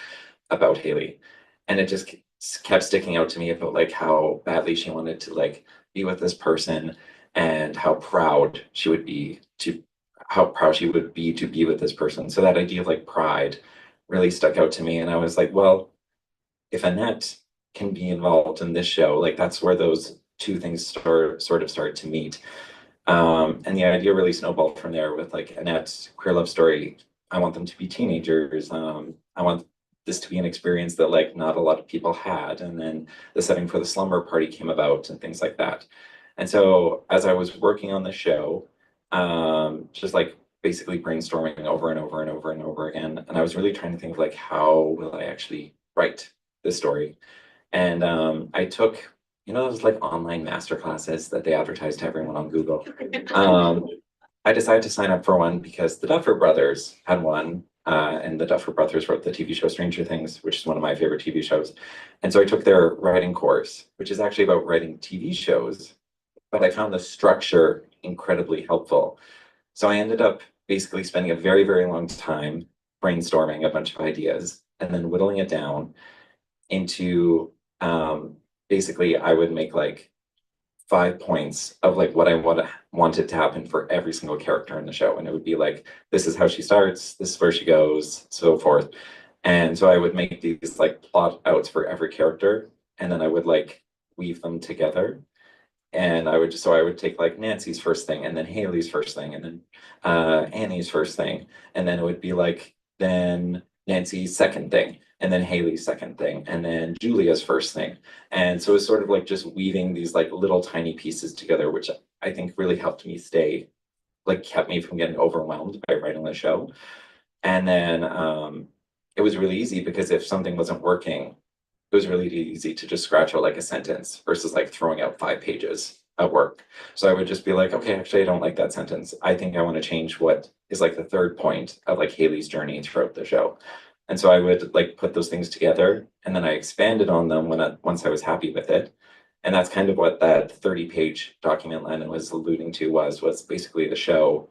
about Haley. And it just kept sticking out to me about like how badly she wanted to like be with this person and how proud she would be to be with this person. So that idea of like pride really stuck out to me. And I was like, well, if Annette can be involved in this show, like that's where those two things sort of start to meet. And the idea really snowballed from there with like Annette's queer love story. I want them to be teenagers. I want this to be an experience that like not a lot of people had. And then the setting for the slumber party came about and things like that. And so as I was working on the show, just like basically brainstorming over and over and over and over again. And I was really trying to think of like, how will I actually write this story? And I took, you know, those like online master classes that they advertise to everyone on Google. I decided to sign up for one because the Duffer Brothers had one, and the Duffer Brothers wrote the TV show Stranger Things, which is one of my favorite TV shows. And so I took their writing course, which is actually about writing TV shows, but I found the structure incredibly helpful. So I ended up basically spending a very, very long time brainstorming a bunch of ideas and then whittling it down into basically I would make like 5 points of like what I wanted to happen for every single character in the show. And it would be like, this is how she starts, this is where she goes, so forth. And so I would make these like plot outs for every character, and then I would like weave them together. And I would take like Nancy's first thing, and then Haley's first thing, and then Annie's first thing. And then it would be like, then Nancy's second thing, and then Haley's second thing, and then Julia's first thing. And so it's sort of like just weaving these like little tiny pieces together, which I think really helped me kept me from getting overwhelmed by writing the show. And then it was really easy because if something wasn't working, it was really easy to just scratch out like a sentence versus like throwing out 5 pages at work. So I would just be like, okay, actually, I don't like that sentence. I think I want to change what is like the third point of like Haley's journey throughout the show. And so I would like put those things together, and then I expanded on them once I was happy with it. And that's kind of what that 30-page document Landon was alluding to was basically the show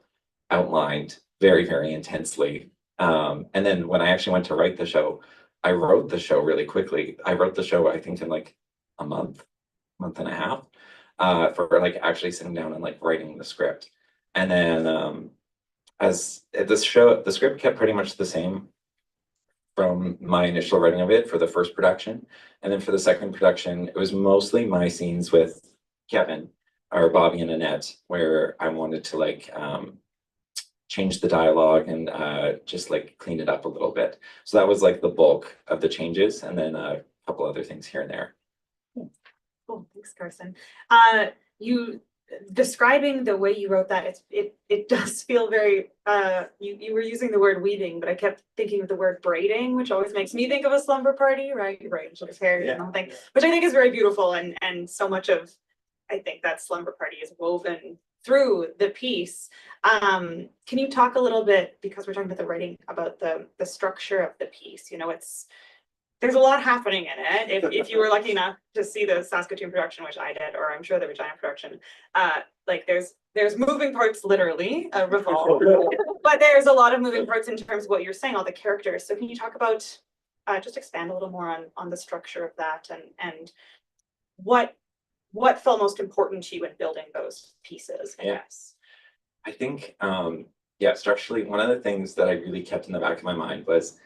outlined very, very intensely. And then when I actually went to write the show, I wrote the show really quickly. I wrote the show, I think, in like a month and a half, for like actually sitting down and like writing the script. And then as the script kept pretty much the same from my initial writing of it for the first production. And then for the second production, it was mostly my scenes with Kevin or Bobby and Annette, where I wanted to like change the dialogue and just like clean it up a little bit. So that was like the bulk of the changes, and then a couple other things here and there.
Cool, thanks, Carson. You describing the way you wrote that, it does feel very you were using the word weaving, but I kept thinking of the word braiding, which always makes me think of a slumber party, right? You braid each other's hair and something, which I think is very beautiful, and so much of I think that slumber party is woven through the piece. Can you talk a little bit, because we're talking about the writing, about the structure of the piece? You know, there's a lot happening in it. If you were lucky enough to see the Saskatoon production, which I did, or I'm sure the Regina production, like there's moving parts literally, revolve, but there's a lot of moving parts in terms of what you're saying, all the characters. So can you talk about, just expand a little more on the structure of that and what felt most important to you in building those pieces, I guess?
I think, structurally, one of the things that I really kept in the back of my mind was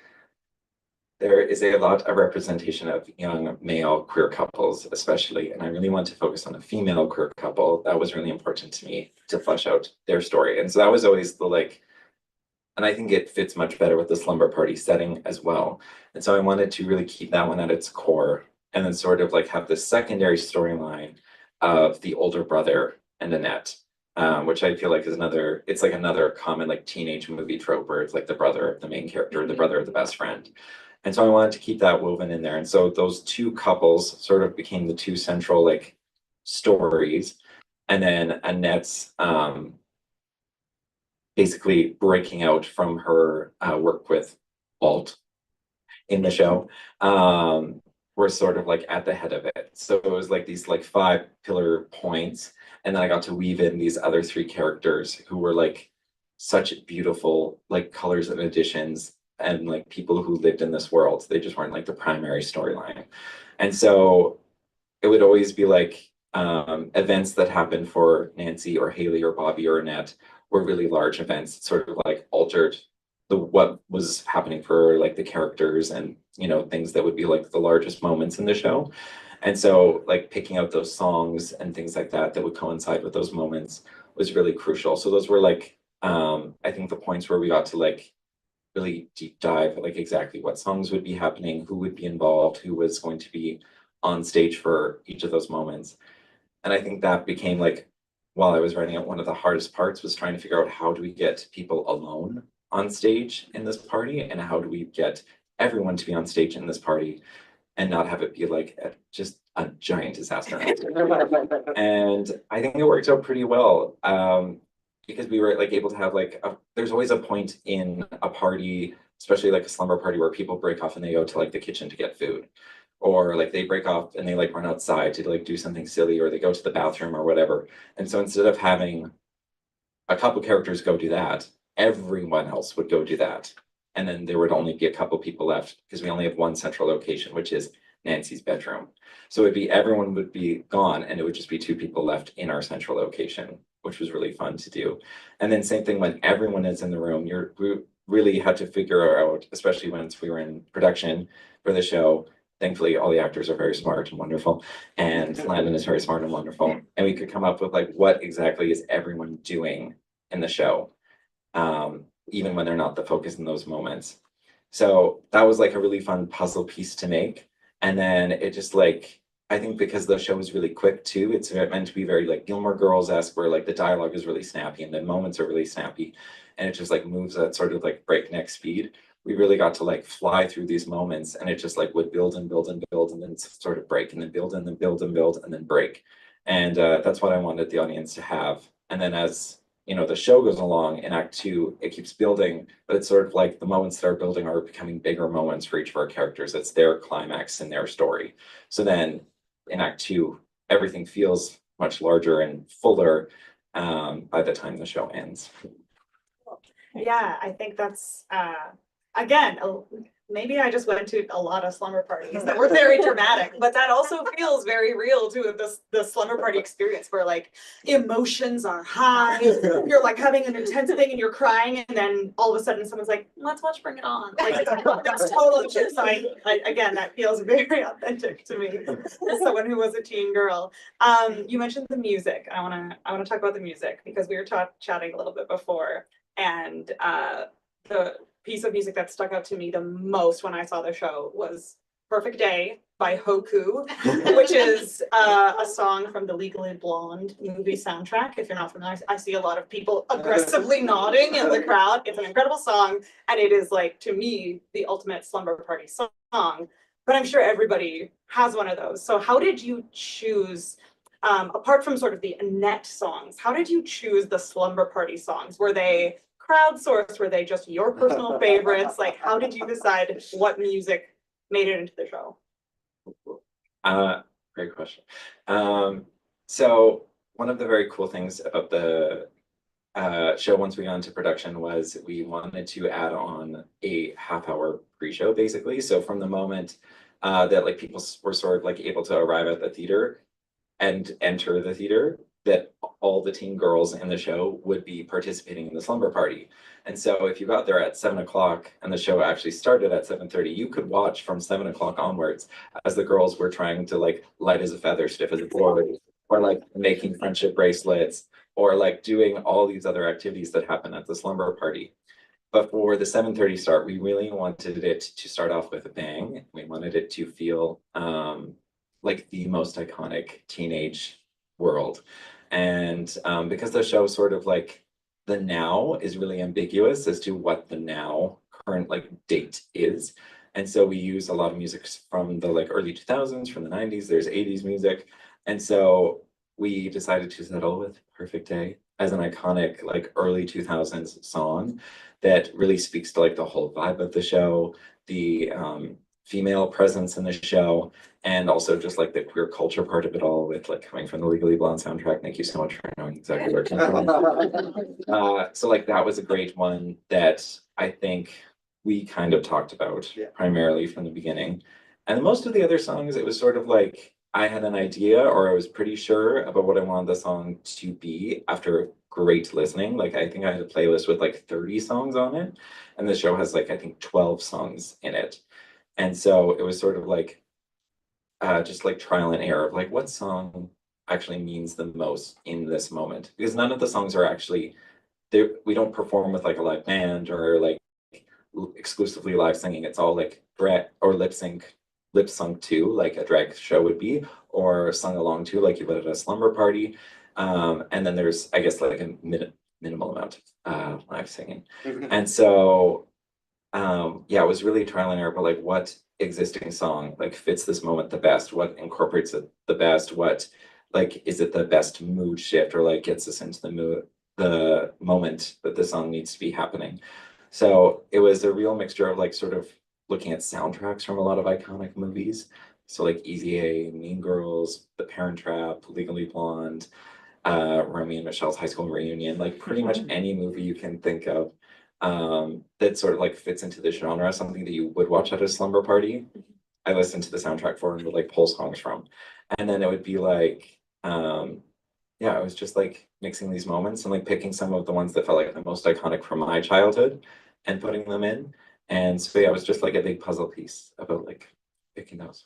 there is a lot of representation of young male queer couples, especially, and I really want to focus on a female queer couple. That was really important to me to flesh out their story. And so that was always the and I think it fits much better with the slumber party setting as well. And so I wanted to really keep that one at its core and then sort of have the secondary storyline of the older brother and Annette, which I feel like is another common teenage movie trope where it's the brother of the main character, the brother of the best friend. And so I wanted to keep that woven in there. And so those two couples sort of became the two central stories. And then Annette's basically breaking out from her work with Walt in the show, were sort of at the head of it. So it was these 5 pillar points. And then I got to weave in these other 3 characters who were such beautiful colors and additions and people who lived in this world. They just weren't the primary storyline. And so it would always be events that happened for Nancy or Haley or Bobby or Annette were really large events. It sort of altered what was happening for the characters and things that would be the largest moments in the show. And so picking out those songs and things like that would coincide with those moments was really crucial. So those were I think the points where we got to really deep dive exactly what songs would be happening, who would be involved, who was going to be on stage for each of those moments. And I think that became while I was writing it, one of the hardest parts was trying to figure out how do we get people alone on stage in this party, and how do we get everyone to be on stage in this party and not have it be just a giant disaster. And I think it worked out pretty well, because we were able to have there's always a point in a party, especially a slumber party, where people break off and they go to the kitchen to get food, or they break off and they run outside to do something silly, or they go to the bathroom or whatever. And so instead of having a couple characters go do that, everyone else would go do that. And then there would only be a couple people left because we only have one central location, which is Nancy's bedroom. So everyone would be gone and it would just be 2 people left in our central location, which was really fun to do. And then same thing when everyone is in the room, we really had to figure out, especially once we were in production for the show. Thankfully, all the actors are very smart and wonderful, and Landon is very smart and wonderful. And we could come up with what exactly is everyone doing in the show, even when they're not the focus in those moments. So that was a really fun puzzle piece to make. And then it just I think because the show is really quick too, it's meant to be very Gilmore Girls-esque, where the dialogue is really snappy and the moments are really snappy, and it just moves at sort of breakneck speed. We really got to fly through these moments, and it just would build and build and build and then sort of break and then build and then build and build and then break. And that's what I wanted the audience to have. And then as the show goes along in Act 2, it keeps building, but it's sort of the moments that are building are becoming bigger moments for each of our characters. It's their climax in their story. So then in Act 2, everything feels much larger and fuller by the time the show ends.
Yeah, I think that's, again, maybe I just went to a lot of slumber parties that were very dramatic, but that also feels very real to the slumber party experience, where emotions are high, you're having an intense thing and you're crying, and then all of a sudden someone's like, let's watch Bring It On. That's totally true. So again, that feels very authentic to me as someone who was a teen girl. You mentioned the music. I wanna talk about the music because we were chatting a little bit before, and the piece of music that stuck out to me the most when I saw the show was Perfect Day by Hoku, which is a song from the Legally Blonde movie soundtrack. If you're not familiar, I see a lot of people aggressively nodding in the crowd. It's an incredible song, and it is to me, the ultimate slumber party song, but I'm sure everybody has one of those. So how did you choose, apart from sort of the Annette songs, how did you choose the slumber party songs? Were they crowdsourced? Were they just your personal favorites? How did you decide what music made it into the show?
Great question. So one of the very cool things about the show once we got into production was we wanted to add on a half-hour pre-show, basically. So from the moment that like people were sort of like able to arrive at the theater and enter the theater, that all the teen girls in the show would be participating in the slumber party. And so if you got there at 7 o'clock and the show actually started at 7:30, you could watch from 7 o'clock onwards as the girls were trying to like light as a feather, stiff as a board, or like making friendship bracelets, or like doing all these other activities that happen at the slumber party. But for the 7:30 start, we really wanted it to start off with a bang. We wanted it to feel like the most iconic teenage world. And because the show sort of like the now is really ambiguous as to what the now current like date is. And so we use a lot of music from the like early 2000s, from the 90s, there's 80s music. And so we decided to settle with Perfect Day as an iconic like early 2000s song that really speaks to like the whole vibe of the show, the female presence in the show, and also just like the queer culture part of it all with like coming from the Legally Blonde soundtrack. Thank you so much for knowing exactly where it came from. So like that was a great one that I think we kind of talked about primarily from the beginning. And most of the other songs, it was sort of like I had an idea or I was pretty sure about what I wanted the song to be after great listening. Like I think I had a playlist with like 30 songs on it, and the show has like I think 12 songs in it. And so it was sort of like just like trial and error of like what song actually means the most in this moment, because none of the songs are actually there. We don't perform with like a live band or like exclusively live singing. It's all like or lip sung to like a drag show would be, or sung along to like you would at a slumber party. And then there's I guess like a minimal amount of live singing. And so yeah, it was really trial and error, but like what existing song like fits this moment the best, what incorporates it the best, what like is it the best mood shift or like gets us into the moment that the song needs to be happening. So it was a real mixture of like sort of looking at soundtracks from a lot of iconic movies. So like Easy A, Mean Girls, The Parent Trap, Legally Blonde, Romy and Michelle's High School Reunion, like pretty much any movie you can think of that sort of like fits into the genre, something that you would watch at a slumber party. I listened to the soundtrack for and would like pull songs from. And then it would be like, yeah, it was just like mixing these moments and like picking some of the ones that felt like the most iconic from my childhood and putting them in. And so yeah, it was just like a big puzzle piece about like picking those.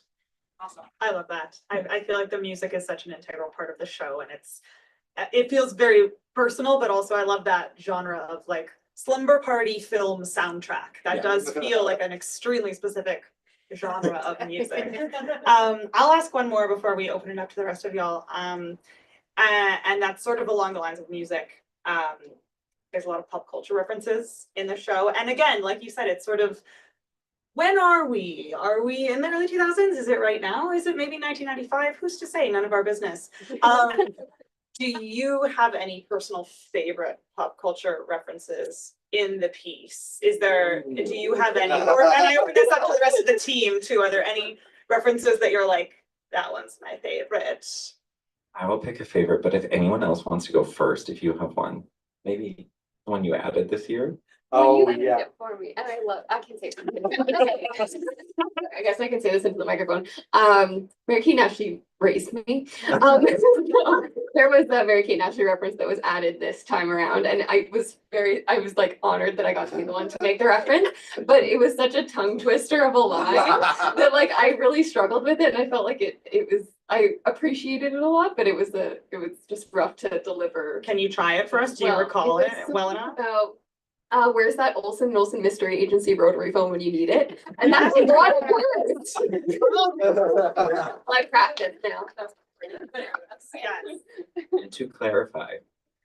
Awesome. I love that. I feel like the music is such an integral part of the show, and it feels very personal, but also I love that genre of like slumber party film soundtrack. That does feel like an extremely specific genre of music. I'll ask one more before we open it up to the rest of y'all. And that's sort of along the lines of music. There's a lot of pop culture references in the show. And again, like you said, it's sort of, when are we? Are we in the early 2000s? Is it right now? Is it maybe 1995? Who's to say? None of our business. Do you have any personal favorite pop culture references in the piece? Do you have any, and I open this up to the rest of the team too. Are there any references that you're like, that one's my favorite?
I will pick a favorite, but if anyone else wants to go first, if you have one, maybe the one you added this year.
Well, you added it for me, and I can say something. I guess I can say this into the microphone. Mary Kate actually raised me. There was a Mary Kate Ashley reference that was added this time around, and I was like honored that I got to be the one to make the reference. But it was such a tongue twister of a line that like I really struggled with it, and I felt like I appreciated it a lot, but it was just rough to deliver.
Can you try it for us? Do you recall it well enough?
Where's that Olsen & Olsen mystery agency rotary phone when you need it? And that's what it was. I practice now.
And to clarify,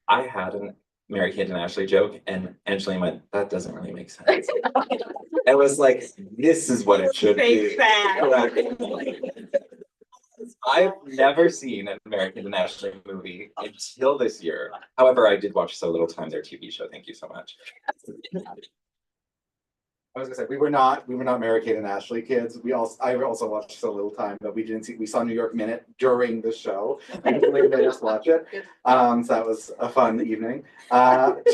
I had a Mary Kate and Ashley joke, and Angeline went, that doesn't really make sense. It was like, this is what it should be. I've never seen an American and Ashley movie until this year. However, I did watch So Little Time, their TV show. Thank you so much.
I was gonna say, we were not Mary Kate and Ashley kids. I also watched so little time that we saw New York Minute during the show. And we made us watch it. So that was a fun evening.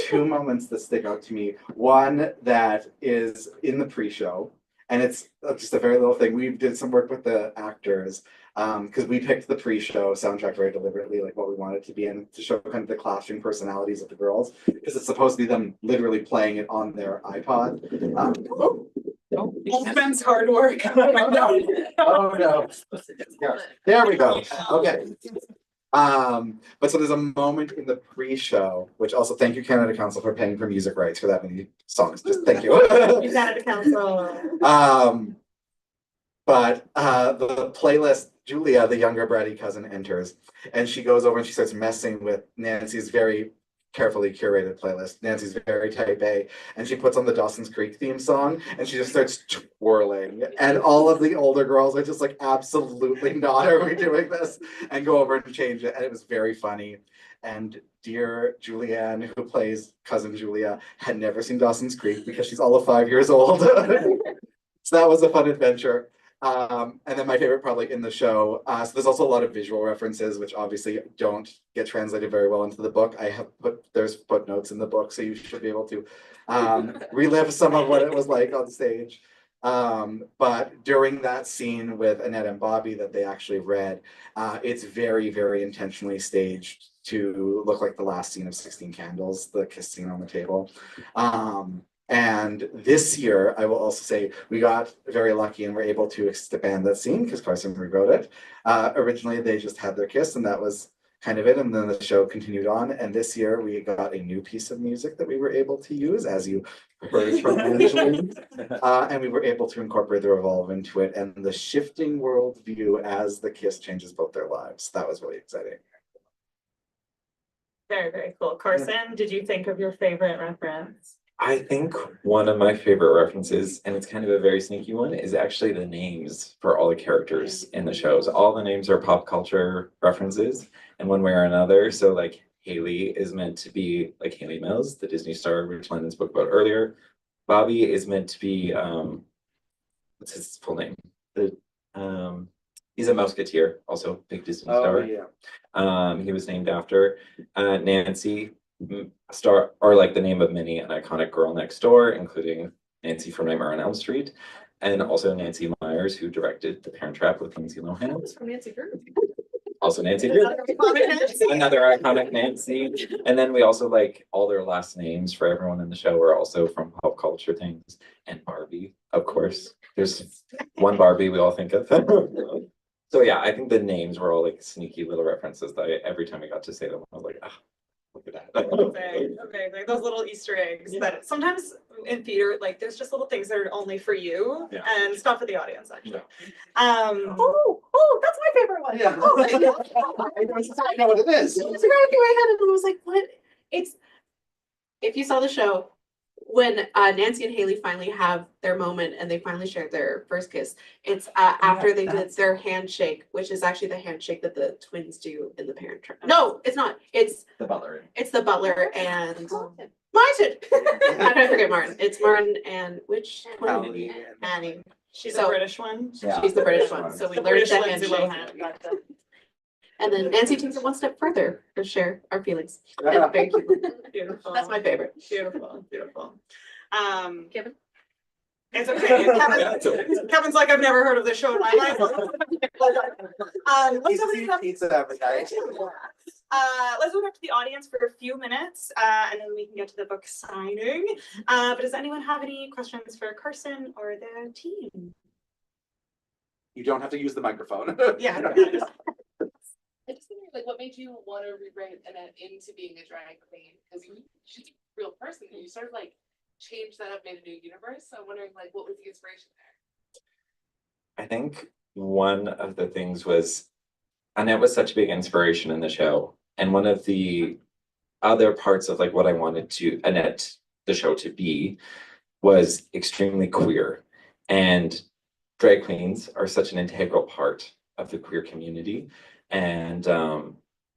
Two moments that stick out to me. One that is in the pre-show, and it's just a very little thing. We did some work with the actors, because we picked the pre-show soundtrack very deliberately, like what we wanted to be in, to show kind of the clashing personalities of the girls, because it's supposed to be them literally playing it on their iPod.
Ben's hard work.
Oh no! Oh no! Yeah. There we go. Okay. But so there's a moment in the pre-show, which also thank you Canada Council for paying for music rights for that many songs. Just thank you.
Canada Council.
But the playlist, Julia, the younger bratty cousin, enters, and she goes over and she starts messing with Nancy's very carefully curated playlist. Nancy's very type A, and she puts on the Dawson's Creek theme song, and she just starts twirling. And all of the older girls are just like, absolutely not, are we doing this? And go over and change it, and it was very funny. And dear Julianne, who plays cousin Julia, had never seen Dawson's Creek because she's all of 5 years old. So that was a fun adventure. And then my favorite probably in the show, so there's also a lot of visual references, which obviously don't get translated very well into the book. There's footnotes in the book, so you should be able to relive some of what it was like on stage. But during that scene with Annette and Bobby that they actually read, it's very, very intentionally staged to look like the last scene of 16 Candles, the kiss scene on the table. And this year, I will also say, we got very lucky and were able to expand that scene because Carson rewrote it. Originally, they just had their kiss and that was kind of it. And then the show continued on. And this year, we got a new piece of music that we were able to use, as you heard from Angela. And we were able to incorporate the revolve into it and the shifting worldview as the kiss changes both their lives. That was really exciting.
Very, very cool. Carson, did you think of your favorite reference?
I think one of my favorite references, and it's kind of a very sneaky one, is actually the names for all the characters in the shows. All the names are pop culture references in one way or another. So like Haley is meant to be like Haley Mills, the Disney star which Landon spoke about earlier. Bobby is meant to be, what's his full name? He's a Mouseketeer, also big Disney star.
Yeah.
He was named after Nancy, star, or like the name of many an iconic girl next door, including Nancy from Nightmare on Elm Street, and also Nancy Myers, who directed The Parent Trap with Lindsay Lohan.
From Nancy Drew.
Also Nancy Drew. Another iconic Nancy. And then we also like all their last names for everyone in the show are also from pop culture things. And Barbie, of course. There's one Barbie we all think of. So yeah, I think the names were all like sneaky little references that every time I got to say them, I was like, ah. Look at that.
Okay, like those little Easter eggs that sometimes in theater, like there's just little things that are only for you and it's not for the audience actually. Oh, that's my favorite one.
Yeah.
Oh,
I know what it is.
It's right through my head and I was like, what? It's, if you saw the show, when Nancy and Haley finally have their moment and they finally shared their first kiss, it's after they did their handshake, which is actually the handshake that the twins do in The Parent Trap. No, it's not. It's
The butler.
It's the butler and Martin. How did I forget Martin? It's Martin and which twin? Annie.
She's
So-
a British one.
She's the British one. So we
The
learned
British
that
Lindsay
handshake.
Lohan. Gotcha.
And then Nancy takes it one step further to share our feelings. And very cute.
Beautiful.
That's my favorite.
Beautiful, beautiful.
Kevin?
It's okay. Kevin's like, I've never heard of this show in my life. Let's open it up.
Pizza advertising.
Let's open up to the audience for a few minutes, and then we can get to the book signing. But does anyone have any questions for Carson or the team?
You don't have to use the microphone.
Yeah.
I just wonder, like, what made you want to rewrite Annette into being a drag queen? Because she's a real person, and you sort of like changed that up, made a new universe. So I'm wondering, like, what was the inspiration there?
I think one of the things was Annette was such a big inspiration in the show. And one of the other parts of like what I wanted to Annette, the show, to be was extremely queer. And drag queens are such an integral part of the queer community. And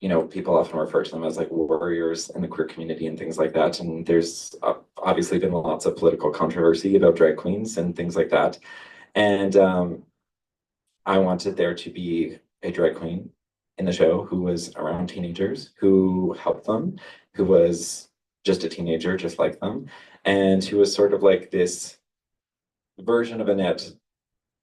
you know, people often refer to them as like warriors in the queer community and things like that. And there's obviously been lots of political controversy about drag queens and things like that. And I wanted there to be a drag queen in the show who was around teenagers, who helped them, who was just a teenager, just like them, and who was sort of like this version of Annette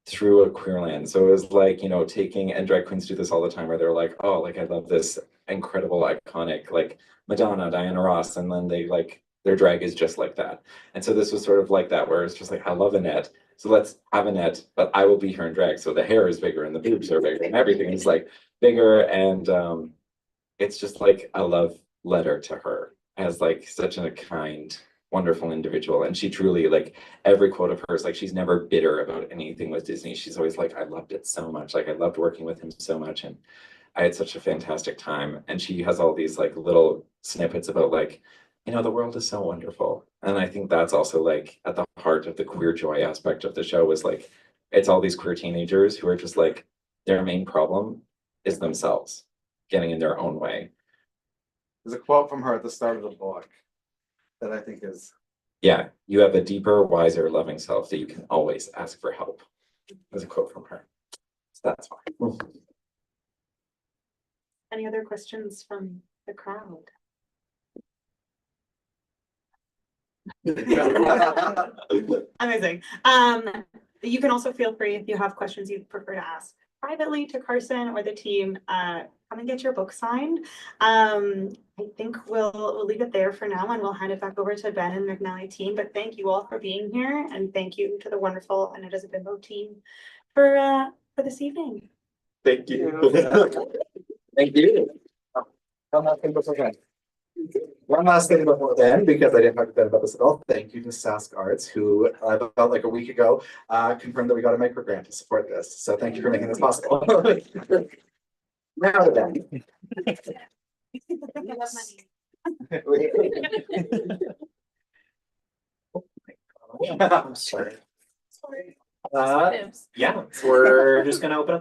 through a queer lens. So it was like, you know, taking, and drag queens do this all the time where they're like, oh, like I love this incredible, iconic, like Madonna, Diana Ross, and then they like, their drag is just like that. And so this was sort of like that, where it's just like, I love Annette. So let's have Annette, but I will be her in drag. So the hair is bigger and the boobs are bigger and everything is like bigger. And it's just like a love letter to her as like such a kind, wonderful individual. And she truly, like, every quote of hers, like she's never bitter about anything with Disney. She's always like, I loved it so much. Like I loved working with him so much. And I had such a fantastic time. And she has all these like little snippets about like, you know, the world is so wonderful. And I think that's also like at the heart of the queer joy aspect of the show is like, it's all these queer teenagers who are just like, their main problem is themselves getting in their own way.
There's a quote from her at the start of the book that I think is,
Yeah, you have a deeper, wiser, loving self that you can always ask for help. There's a quote from her. So that's fine.
Any other questions from the crowd? Amazing. You can also feel free if you have questions you prefer to ask privately to Carson or the team, come and get your book signed. I think we'll leave it there for now and we'll hand it back over to Ben and the McNally team. But thank you all for being here and thank you to the wonderful Annette as a Bimbo team for this evening.
thank you.
Thank you.
One last thing before then, because I didn't talk to Ben about this at all. Thank you to Sask Arts, who about like a week ago confirmed that we got a micro grant to support this. So thank you for making this possible. Now to Ben.
I'm sorry. Yeah, we're just gonna open up